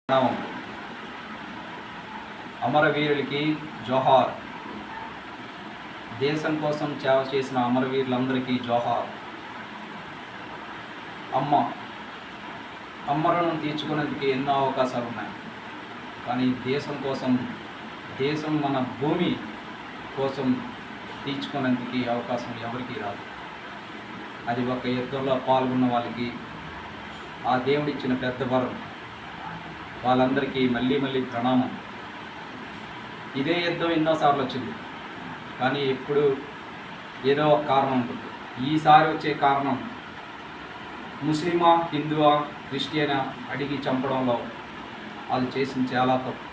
ప్రణామం. అమరవీరులకి జోహార్. దేశం కోసం సేవ చేసిన అమరవీరులందరికీ జోహార్. అమ్మరణం తీర్చుకునేందుకు ఎన్నో అవకాశాలు ఉన్నాయి, కానీ దేశం కోసం, దేశం మన భూమి కోసం తీర్చుకునేందుకు అవకాశం ఎవరికీ రాదు. అది ఒక యుద్ధంలో పాల్గొన్న వాళ్ళకి ఆ దేవుడిచ్చిన పెద్ద వరం. వాళ్ళందరికీ మళ్ళీ ప్రణామం. ఇదే యుద్ధం ఎన్నోసార్లు వచ్చింది, కానీ ఎప్పుడు ఏదో ఒక కారణం ఉంటుంది. ఈసారి వచ్చే కారణం ముస్లిమా, హిందువా, క్రిస్టియనా అడిగి చంపడంలో వాళ్ళు చేసిన చాలా తప్పు.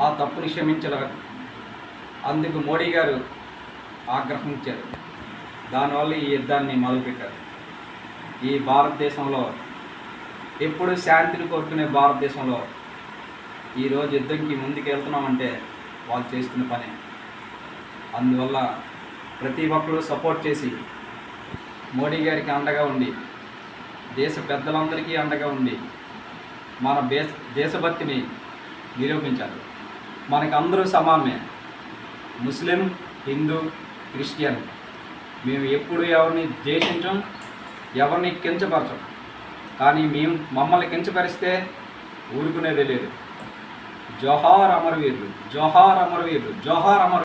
ఆ తప్పుని క్షమించలేరు. అందుకు మోడీ గారు ఆగ్రహించారు. దానివల్ల ఈ యుద్ధాన్ని మొదలుపెట్టారు. ఈ భారతదేశంలో ఎప్పుడు శాంతిని కోరుకునే భారతదేశంలో ఈరోజు యుద్ధంకి ముందుకు వెళ్తున్నామంటే వాళ్ళు చేస్తున్న పనే. అందువల్ల ప్రతి ఒక్కరూ సపోర్ట్ చేసి మోడీ గారికి అండగా ఉండి, దేశ పెద్దలందరికీ అండగా ఉండి మన దేశభక్తిని నిరూపించాలి. మనకు అందరూ సమానమే. ముస్లిం, హిందూ, క్రిస్టియన్. మేము ఎప్పుడు ఎవరిని ద్వేషించం, ఎవరిని కించపరచం. కానీ మమ్మల్ని కించపరిస్తే ఊరుకునేదే లేదు. జోహార్ అమరవీరులు, జోహార్ అమరవీరులు, జోహార్ అమర